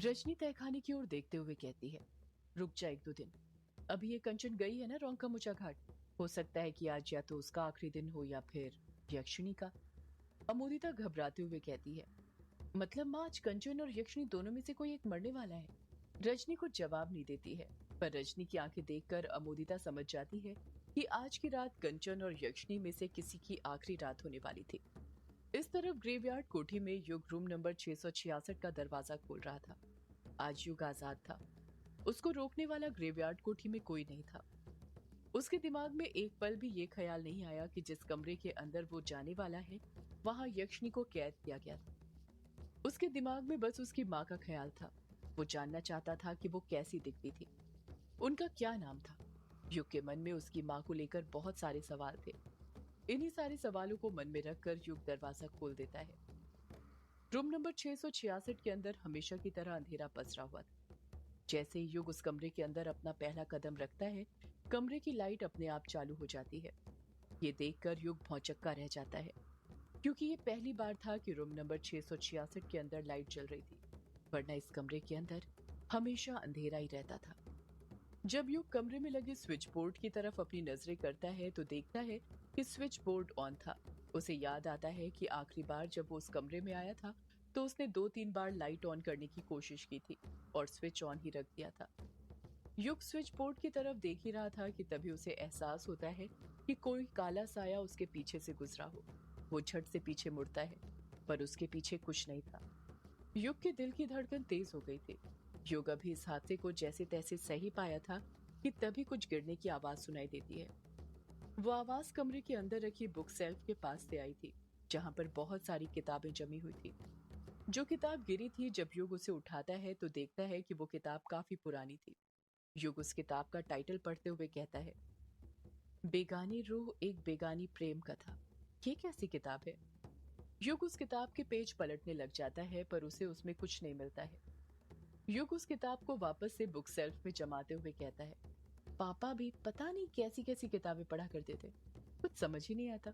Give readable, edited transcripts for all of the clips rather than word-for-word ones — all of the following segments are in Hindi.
रजनी तहखाने की ओर देखते हुए कहती है, रुक जा एक दो दिन। अभी ये कंचन गई है ना रोंका घाट। हो सकता है कि आज या तो उसका आखिरी दिन हो या फिर यक्षिणी का। अमोदिता घबराते हुए कहती है, मतलब माँ आज कंचन और यक्षिणी दोनों में से कोई एक मरने वाला है। रजनी कुछ जवाब नहीं देती है, पर रजनी की आंखें देखकर अमोदिता समझ जाती है कि आज की रात कंचन और यक्षिणी में से किसी की आखिरी रात होने वाली थी। इस तरफ ग्रेवयार्ड कोठी में युग रूम नंबर 666 का दरवाजा खोल रहा था। आज युग आजाद था। उसको रोकने वाला ग्रेवयार्ड कोठी में कोई नहीं था। उसके दिमाग में एक पल भी ये ख्याल नहीं आया कि जिस कमरे के अंदर वो जाने वाला है वहां यक्षिणी को कैद किया गया था। उसके दिमाग में बस उसकी माँ का ख्याल था। वो जानना चाहता था कि वो कैसी दिखती थी, उनका क्या नाम था। युग के मन में उसकी माँ को लेकर बहुत सारे सवाल थे। इन्हीं सारे सवालों को मन में रखकर युग दरवाजा खोल देता है। रूम नंबर 666 के अंदर हमेशा की तरह अंधेरा पसरा हुआ था। जैसे ही युग उस कमरे के अंदर अपना पहला कदम रखता है, कमरे की लाइट अपने आप चालू हो जाती है। ये देखकर युग भौचक्का रह जाता है, क्योंकि ये पहली बार था कि रूम नंबर 666 के अंदर लाइट जल रही थी, वरना इस कमरे के अंदर हमेशा अंधेरा ही रहता था। जब युग कमरे में लगे स्विच बोर्ड की तरफ अपनी नजरें करता है तो देखता है कि स्विच बोर्ड ऑन था। उसे याद आता है कि आखिरी बार जब वो उस कमरे में आया था तो उसने 2-3 बार लाइट ऑन करने की कोशिश की थी और स्विच ऑन ही रख दिया था। युग स्विच बोर्ड की तरफ देख ही रहा था कि तभी उसे एहसास होता है कि कोई काला साया उसके पीछे से गुजरा हो। वो झट से पीछे मुड़ता है, पर उसके पीछे कुछ नहीं था। युग के दिल की धड़कन तेज हो गई थी। युग अभी इस हादसे को जैसे तैसे सही पाया था कि तभी कुछ गिरने की आवाज सुनाई देती है। वो आवाज कमरे के अंदर रखी बुक सेल्फ के पास से आई थी, जहां पर बहुत सारी किताबें जमी हुई थी। जो किताब गिरी थी, जब युग उसे उठाता है तो देखता है कि वो किताब काफी पुरानी थी। युग उस किताब का टाइटल पढ़ते हुए कहता है, बेगानी रूह एक बेगानी प्रेम कथा। ये कैसी किताब है? युग उस किताब के पेज पलटने लग जाता है, पर उसे उसमें कुछ नहीं मिलता है। युग उस किताब को वापस से बुक सेल्फ में जमाते हुए कहता है, पापा भी पता नहीं कैसी कैसी किताबें पढ़ा करते थे, कुछ समझ ही नहीं आता।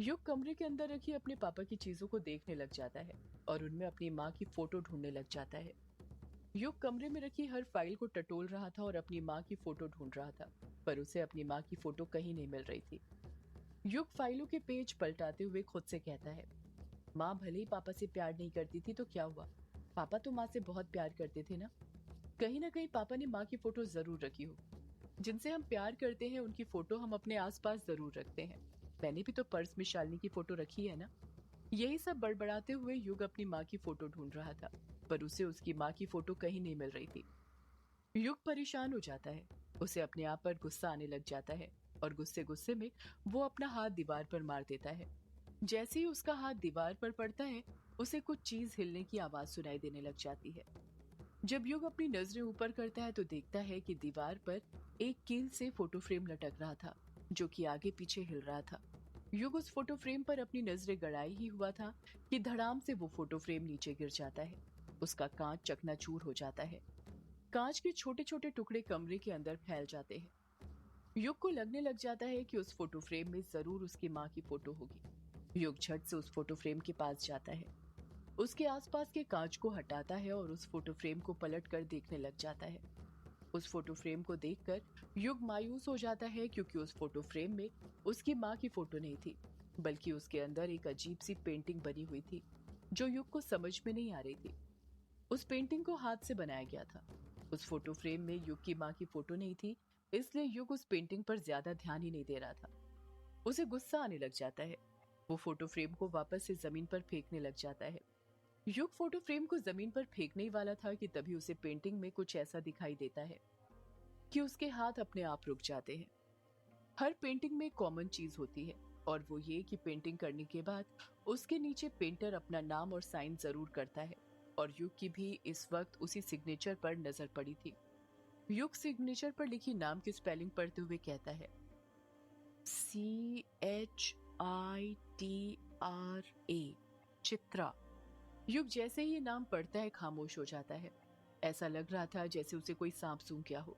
युग कमरे के अंदर रखी अपने पापा की चीजों को देखने लग जाता है और उनमें अपनी माँ की फोटो ढूंढने लग जाता है। युग कमरे में रखी हर फाइल को टटोल रहा था और अपनी माँ की फोटो ढूंढ रहा था, पर उसे अपनी माँ की फोटो कहीं नहीं मिल रही थी। युग फाइलों के पेज पलटाते हुए खुद से कहता है, माँ भले ही पापा से प्यार नहीं करती थी तो क्या हुआ, पापा तो माँ से बहुत प्यार करते थे ना। कहीं ना कहीं पापा ने माँ की फोटो जरूर रखी हो। जिनसे हम प्यार करते हैं उनकी फोटो हम अपने आसपास जरूर रखते हैं। मैंने भी तो पर्स में शालिनी की फोटो रखी है ना। यही सब बड़बड़ाते हुए युग अपनी माँ की फोटो ढूंढ रहा था, पर उसे उसकी माँ की फोटो कहीं नहीं मिल रही थी। युग परेशान हो जाता है। उसे अपने आप पर गुस्सा आने लग जाता है और गुस्से गुस्से में वो अपना हाथ दीवार पर मार देता है। जैसे ही उसका हाथ दीवार पर पड़ता है, उसे कुछ चीज हिलने की आवाज सुनाई देने लग जाती है। जब युग अपनी नजरें ऊपर करता है तो देखता है कि दीवार पर एक कील से फोटो फ्रेम लटक रहा था, जो कि आगे पीछे हिल रहा था। युग उस फोटो फ्रेम पर अपनी नजरें गड़ाई ही हुआ था कि धड़ाम से वो फोटो फ्रेम नीचे गिर जाता है। उसका कांच चकनाचूर हो जाता है। कांच के छोटे छोटे टुकड़े कमरे के अंदर फैल जाते हैं। युग को लगने लग जाता है कि उस फोटो फ्रेम में जरूर उसकी माँ की फोटो होगी। युग झट से उस फोटो फ्रेम के पास जाता है, उसके आसपास के कांच को हटाता है और उस फोटो फ्रेम को पलट कर देखने लग जाता है। उस फोटो फ्रेम को देखकर युग मायूस हो जाता है, क्योंकि उस फोटो फ्रेम में उसकी माँ की फोटो नहीं थी, बल्कि उसके अंदर एक अजीब सी पेंटिंग बनी हुई थी, जो युग को समझ में नहीं आ रही थी। उस पेंटिंग को हाथ से बनाया गया था। उस फोटो फ्रेम में युग की माँ की फोटो नहीं थी, इसलिए युग उस पेंटिंग पर ज्यादा ध्यान ही नहीं दे रहा था। उसे गुस्सा आने लग जाता है। वो फोटो फ्रेम को वापस से जमीन पर फेंकने लग जाता है। युग फोटो फ्रेम को जमीन पर फेंकने ही वाला था कि तभी उसे पेंटिंग में कुछ ऐसा दिखाई देता है कि उसके हाथ अपने आप रुक जाते हैं। हर पेंटिंग में एक कॉमन चीज होती है, और वो ये कि पेंटिंग करने के बाद उसके नीचे पेंटर अपना नाम और साइन जरूर करता है। और युग की भी इस वक्त उसी सिग्नेचर पर नजर पड़ी थी। युग सिग्नेचर पर लिखी नाम की स्पेलिंग पढ़ते हुए कहता है, CHITRA, चित्रा। युग जैसे ही ये नाम पढ़ता है खामोश हो जाता है। ऐसा लग रहा था जैसे उसे कोई सांप सूंघ गया हो।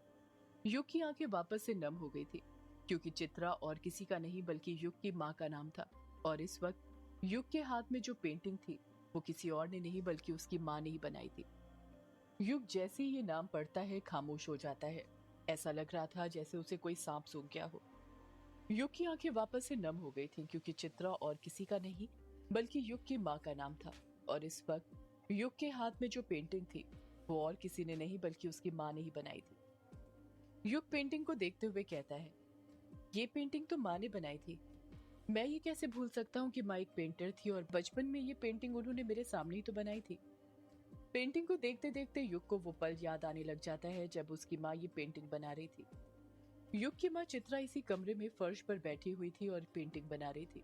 युग की आंखें वापस से नम हो गई थी, क्योंकि चित्रा और किसी का नहीं बल्कि युग की माँ का नाम था। और इस वक्त युग के हाथ में जो पेंटिंग थी वो किसी और ने नहीं बल्कि उसकी माँ ने ही बनाई थी। युग जैसे ही ये नाम पढ़ता है खामोश हो जाता है। ऐसा लग रहा था जैसे उसे कोई सांप सूंघ गया हो। युग की आंखें वापस से नम हो गई थीं क्योंकि चित्रा और किसी का नहीं बल्कि युग की माँ का नाम था। और इस वक्त युग के हाथ में जो पेंटिंग थी वो और किसी ने नहीं बल्कि उसकी माँ ने ही बनाई थी। युग पेंटिंग को देखते हुए कहता है, ये पेंटिंग तो माँ ने बनाई थी। मैं ये कैसे भूल सकता हूँ कि माँ एक पेंटर थी और बचपन में ये पेंटिंग उन्होंने मेरे सामने ही तो बनाई थी। पेंटिंग को देखते देखते युग को वो पल याद आने लग जाता है जब उसकी माँ ये पेंटिंग बना रही थी। युग की माँ चित्रा इसी कमरे में फर्श पर बैठी हुई थी और पेंटिंग बना रही थी।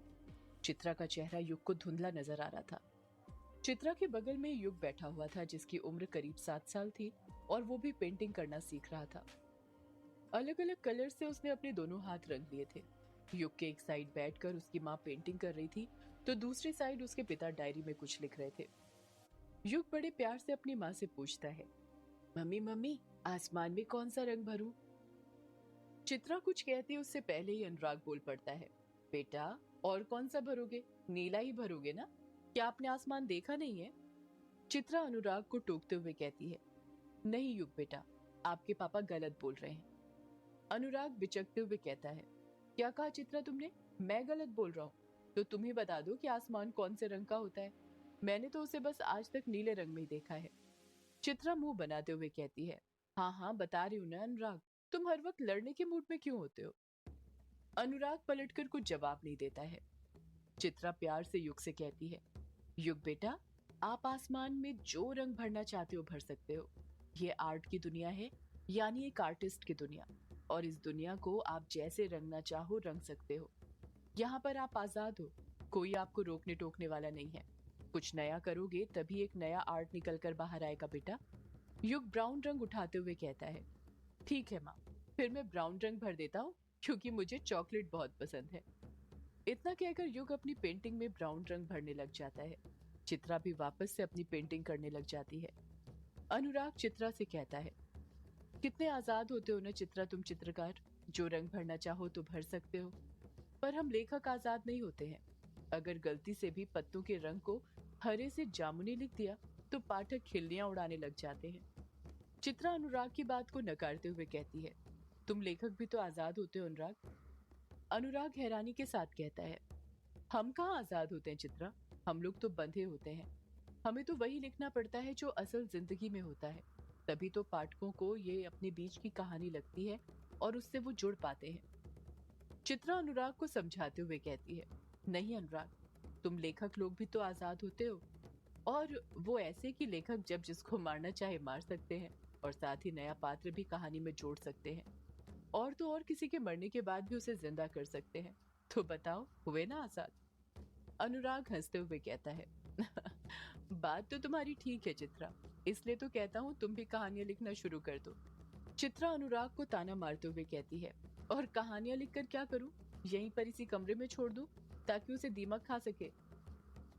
चित्रा का चेहरा युग को धुंधला नजर आ रहा था। चित्रा के बगल में युग बैठा हुआ था जिसकी उम्र करीब 7 साल थी और वो भी पेंटिंग करना सीख रहा था। अलग अलग कलर से उसने अपने दोनों हाथ रंग लिए थे। युग के एक साइड बैठकर उसकी माँ पेंटिंग कर रही थी तो दूसरी साइड उसके पिता डायरी में कुछ लिख रहे थे। युग बड़े प्यार से अपनी माँ से पूछता है, मम्मी मम्मी, आसमान में कौन सा रंग भरूं? चित्रा कुछ कहती उससे पहले ही अनुराग बोल पड़ता है, बेटा और कौन सा भरोगे? नीला ही भरोगे ना? क्या आपने आसमान देखा नहीं है? चित्रा अनुराग को टोकते हुए कहती है, नहीं युग बेटा, आपके पापा गलत बोल रहे हैं। अनुराग बिचकते हुए कहता है, क्या कहा चित्रा तुमने? मैं गलत बोल रहा हूँ? तो तुम ही बता दो कि आसमान कौन से रंग का होता है। मैंने तो उसे बस आज तक नीले रंग में ही देखा है। चित्रा मुंह बनाते हुए कहती है, हाँ हाँ बता रही हूँ ना अनुराग, तुम हर वक्त लड़ने के मूड में क्यों होते हो? अनुराग पलटकर कुछ जवाब नहीं देता है। चित्रा प्यार से युग से कहती है, युग बेटा, आप आसमान में जो रंग भरना चाहते हो भर सकते हो। ये आर्ट की दुनिया है, यानी एक आर्टिस्ट की दुनिया। और इस दुनिया को आप जैसे रंगना चाहो रंग सकते हो। यहाँ पर आप आजाद हो, कोई आपको रोकने टोकने वाला नहीं है। कुछ नया करोगे तभी एक नया आर्ट निकल कर बाहर आएगा बेटा। युग ब्राउन रंग उठाते हुए कहता है, ठीक है माँ, फिर मैं ब्राउन रंग भर देता हूँ क्योंकि मुझे चॉकलेट बहुत पसंद है। इतना कहकर युग अपनी पेंटिंग में ब्राउन रंग भरने लग जाता है। चित्रा भी वापस से अपनी पेंटिंग करने लग जाती है। अनुराग चित्रा से कहता है, कितने आजाद होते हो ना चित्रा तुम चित्रकार, जो रंग भरना चाहो तो भर सकते हो। पर हम लेखक आजाद नहीं होते हैं। अगर गलती से भी पत्तों के रंग को हरे से जामुनी लिख दिया तो पाठक खिल्लियां उड़ाने लग जाते हैं। चित्रा अनुराग की बात को नकारते हुए कहती है, तुम लेखक भी तो आजाद होते हो अनुराग। अनुराग हैरानी के साथ कहता है, हम कहाँ आजाद होते हैं चित्रा, हम लोग तो बंधे होते हैं। हमें तो वही लिखना पड़ता है जो असल जिंदगी में होता है। तभी तो पाठकों को ये अपने बीच की कहानी लगती है और उससे वो जुड़ पाते हैं। चित्रा अनुराग को समझाते हुए कहती है, नहीं अनुराग, तुम लेखक लोग भी तो आजाद होते हो। और वो ऐसे कि लेखक जब जिसको मारना चाहे मार सकते हैं और साथ ही नया पात्र भी कहानी में जोड़ सकते हैं। और तो और किसी के मरने के बाद भी उसे जिंदा कर सकते हैं। तो बताओ, हुए ना आजाद? अनुराग हंसते हुए कहता है, बात तो तुम्हारी ठीक है चित्रा, इसलिए तो कहता हूँ तुम भी कहानियां लिखना शुरू कर दो। चित्रा अनुराग को ताना मारते हुए कहती है, और कहानियां लिखकर क्या करूं? यहीं पर इसी कमरे में छोड़ दूं ताकि उसे दीमक खा सके?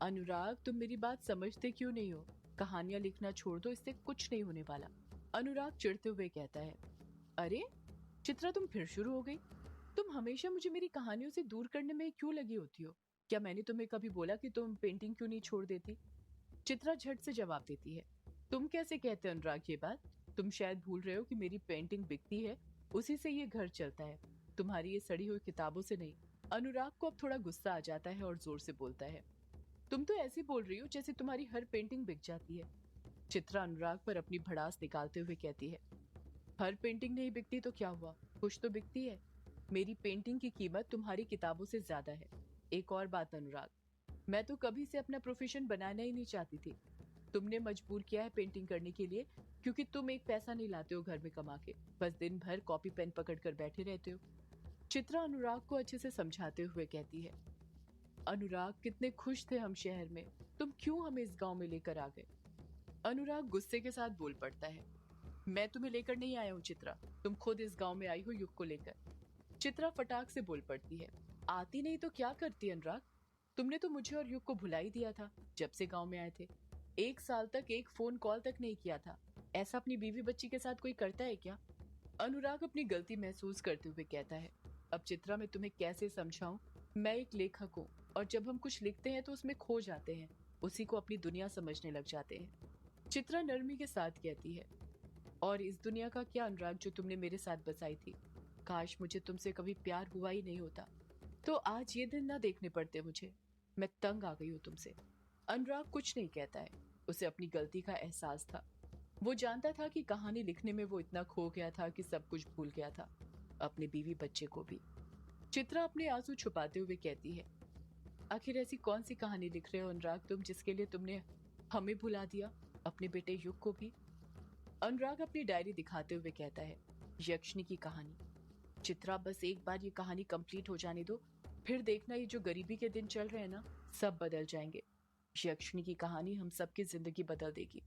अनुराग, तुम मेरी बात समझते क्यों नहीं हो? कहानियां लिखना छोड़ दो, इससे कुछ नहीं होने वाला। अनुराग चिढ़ते हुए कहता है, अरे चित्रा, तुम फिर शुरू हो गई। तुम हमेशा मुझे मेरी कहानियों से दूर करने में क्यों लगी होती हो? क्या मैंने तुम्हें कभी बोला कि तुम पेंटिंग क्यों नहीं छोड़ देती? चित्रा झट से जवाब देती है, तुम कैसे कहते हो अनुराग ये बात? तुम शायद भूल रहे हो कि मेरी पेंटिंग बिकती है, उसी से ये घर चलता है, तुम्हारी ये सड़ी हुई किताबों से नहीं। अनुराग को अब थोड़ा गुस्सा आ जाता है और जोर से बोलता है, तुम तो ऐसे बोल रही हो जैसे तुम्हारी हर पेंटिंग बिक जाती है। चित्रा अनुराग पर अपनी भड़ास निकालते हुए कहती है, हर पेंटिंग नहीं बिकती तो क्या हुआ, कुछ तो बिकती है। मेरी पेंटिंग की कीमत तुम्हारी किताबों से ज्यादा है। एक और बात अनुराग, मैं तो कभी से अपना प्रोफेशन बनाना ही नहीं चाहती थी। तुमने मजबूर किया है पेंटिंग करने के लिए, क्योंकि तुम एक पैसा नहीं लाते हो घर में कमा के, बस दिन भर कॉपी पेन पकड़ कर बैठे रहते हो। चित्रा अनुराग को अच्छे से समझाते हुए कहती है, अनुराग, कितने खुश थे हम शहर में, तुम क्यों हमें इस गांव में लेकर आ गए? अनुराग गुस्से के साथ बोल पड़ता है, मैं तुम्हें लेकर नहीं आया हूँ चित्रा, तुम खुद इस गांव में आई हो युग को लेकर। चित्रा फटाक से बोल पड़ती है, आती नहीं तो क्या करती अनुराग? तुमने तो मुझे और युग को भुला ही दिया था जब से गांव में आए थे। 1 साल तक एक फोन कॉल तक नहीं किया था। ऐसा अपनी बीवी बच्ची के साथ कोई करता है क्या? अनुराग अपनी गलती महसूस करते हुए कहता है, अब चित्रा मैं तुम्हें कैसे समझाऊं? मैं एक लेखक हूँ और जब हम कुछ लिखते हैं तो उसमें खो जाते हैं, उसी को अपनी दुनिया समझने लग जाते हैं। चित्रा नरमी के साथ कहती है, और इस दुनिया का क्या अनुराग जो तुमने मेरे साथ बसाई थी। काश मुझे तुमसे कभी प्यार हुआ ही नहीं होता, तो आज ये दिन ना देखने पड़ते मुझे। मैं तंग आ गई हूँ तुमसे। अनुराग कुछ नहीं कहता है। उसे अपनी गलती का एहसास था। वो जानता था कि कहानी लिखने में वो इतना खो गया था कि सब कुछ भूल गया था, अपने बीवी बच्चे को भी। चित्रा अपने आंसू छुपाते हुए कहती है, आखिर ऐसी कौन सी कहानी लिख रहे हो अनुराग तुम, जिसके लिए तुमने हमें भुला दिया, अपने बेटे युग को भी। अनुराग अपनी डायरी दिखाते हुए कहता है, यक्षिणी की कहानी। चित्रा बस एक बार ये कहानी कंप्लीट हो जाने दो, फिर देखना ये जो गरीबी के दिन चल रहे हैं ना, सब बदल जाएंगे। यक्षिणी की कहानी हम सबकी जिंदगी बदल देगी।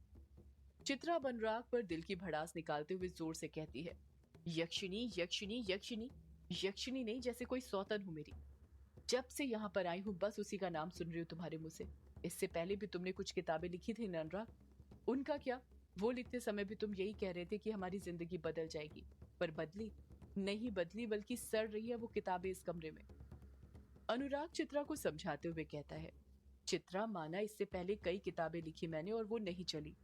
चित्रा अब अनुराग पर दिल की भड़ास निकालते हुए जोर से कहती है, यक्षिणी यक्षिणी यक्षिणी। यक्षिणी नहीं, जैसे कोई सौतन हूं मेरी। जब से यहाँ पर आई हूँ बस उसी का नाम सुन रही हूँ तुम्हारे मुंह से। इससे पहले भी तुमने कुछ किताबें लिखी थी ना अनुराग, उनका क्या? वो लिखते समय भी तुम यही कह रहे थे कि हमारी जिंदगी बदल जाएगी, पर बदली नहीं, बदली बल्कि सड़ रही है वो किताबें इस कमरे में। अनुराग चित्रा को समझाते हुए कहता है, चित्रा माना इससे पहले कई किताबें लिखी मैंने और वो नहीं चली,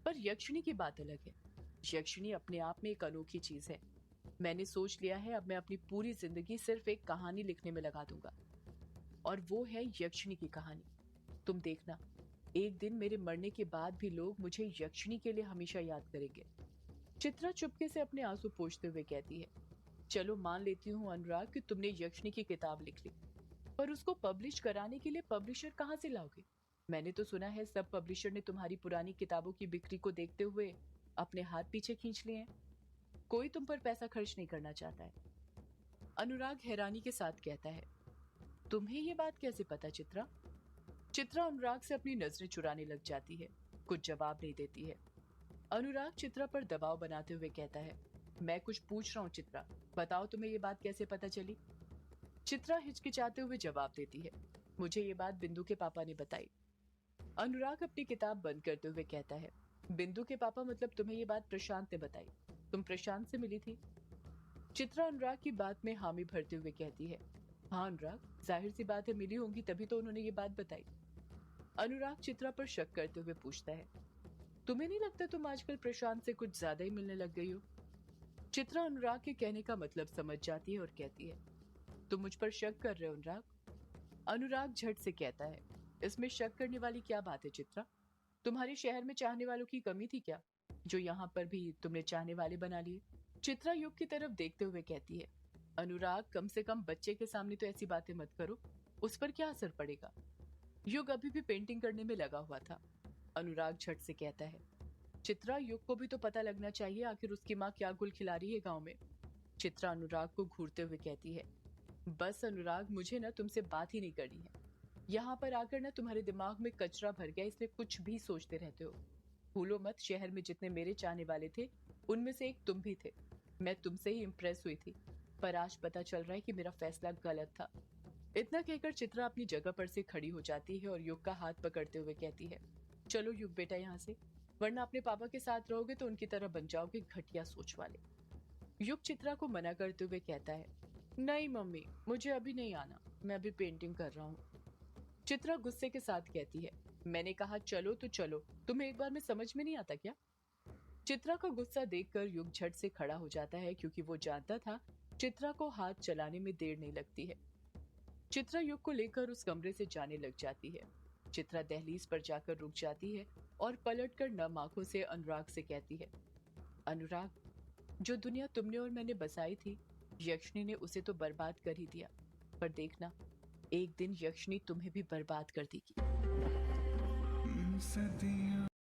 पर यक्षिणी की बात अलग है। यक्षिणी अपने आप में एक अनोखी चीज है। मैंने सोच लिया है अब मैं अपनी पूरी जिंदगी सिर्फ एक कहानी लिखने में लगा दूंगा, और वो है यक्षिणी की कहानी। तुम देखना, एक दिन मेरे मरने के बाद भी लोग मुझे यक्षिणी के लिए हमेशा याद करेंगे। चित्रा चुपके से अपने आंसू पोंछते हुए कहती है, चलो मान लेती हूँ अनुराग कि तुमने यक्षिणी की किताब लिख ली, पर उसको पब्लिश कराने के लिए पब्लिशर कहाँ से लाओगे? मैंने तो सुना है सब पब्लिशर ने तुम्हारी पुरानी किताबों की बिक्री को देखते हुए अपने हाथ पीछे खींच लिए हैं। कोई तुम पर पैसा खर्च नहीं करना चाहता है। अनुराग हैरानी के साथ कहता है, तुम्हें ये बात कैसे पता चित्रा? चित्रा अनुराग से अपनी नजरें चुराने लग जाती है, कुछ जवाब नहीं देती है। अनुराग चित्रा पर दबाव बनाते हुए कहता है, मैं कुछ पूछ रहा हूँ चित्रा, बताओ तुम्हें ये बात कैसे पता चली? चित्रा हिचकिचाते हुए जवाब देती है, मुझे ये बात बिंदु के पापा ने बताई। अनुराग अपनी किताब बंद करते हुए कहता है, बिंदु के पापा मतलब तुम्हें ये बात प्रशांत ने बताई? तुम प्रशांत से मिली थी? चित्रा अनुराग की बात में हामी भरते हुए कहती है, हाँ अनुराग, जाहिर सी बात है मिली होंगी तभी तो उन्होंने ये बात बताई। अनुराग चित्रा पर शक करते हुए पूछता है, तुम्हें नहीं लगता तुम आजकल प्रशांत से कुछ ज्यादा ही मिलने लग गई हो? चित्रा अनुराग के कहने का मतलब समझ जाती है और कहती है, तुम मुझ पर शक कर रहे हो अनुराग? अनुराग झट से कहता है, इसमें शक करने वाली क्या बात है चित्रा? तुम्हारे शहर में चाहने वालों की कमी थी क्या, जो यहाँ पर भी तुमने चाहने वाले बना लिए? चित्रा युग की तरफ देखते हुए कहती है, अनुराग कम से कम बच्चे के सामने तो ऐसी बातें मत करो, उस पर क्या असर पड़ेगा? युग अभी भी पेंटिंग करने में लगा हुआ था। अनुराग झट से कहता है, चित्रा युग को भी तो पता लगना चाहिए आखिर उसकी माँ क्या गुल खिला रही है गाँव में। चित्रा अनुराग को घूरते हुए कहती है, बस अनुराग मुझे ना तुमसे बात ही नहीं करनी है। यहाँ पर आकर ना तुम्हारे दिमाग में कचरा भर गया, इसलिए कुछ भी सोचते रहते हो। भूलो मत, शहर में जितने मेरे चाहने वाले थे उनमें से एक तुम भी थे। मैं तुमसे ही इम्प्रेस हुई थी, पर आज पता चल रहा है कि मेरा फैसला गलत था। इतना कहकर चित्रा अपनी जगह पर से खड़ी हो जाती है और युग का हाथ पकड़ते हुए कहती है, चलो युग बेटा यहाँ से, वरना अपने पापा के साथ रहोगे तो उनकी तरह बन जाओगे घटिया सोच वाले। युग चित्रा को मना करते हुए कहता है, नहीं मम्मी, मुझे अभी नहीं आना, मैं अभी पेंटिंग कर रहा हूँ। चित्रा गुस्से के साथ कहती है, मैंने कहा चलो तो चलो, तुम्हें एक बार में समझ में नहीं आता क्या? चित्रा का गुस्सा देखकर युग झट से खड़ा हो जाता है, क्योंकि वो जानता था चित्रा को हाथ चलाने में देर नहीं लगती है। चित्रा युग को लेकर उस कमरे से जाने लग जाती है। चित्रा दहलीज पर जाकर रुक जाती है और पलटकर नम आंखों से अनुराग से कहती है, अनुराग, जो दुनिया तुमने और मैंने बसाई थी, यक्षिणी ने उसे तो बर्बाद कर ही दिया, पर देखना एक दिन यक्षिणी तुम्हें भी बर्बाद कर देगी।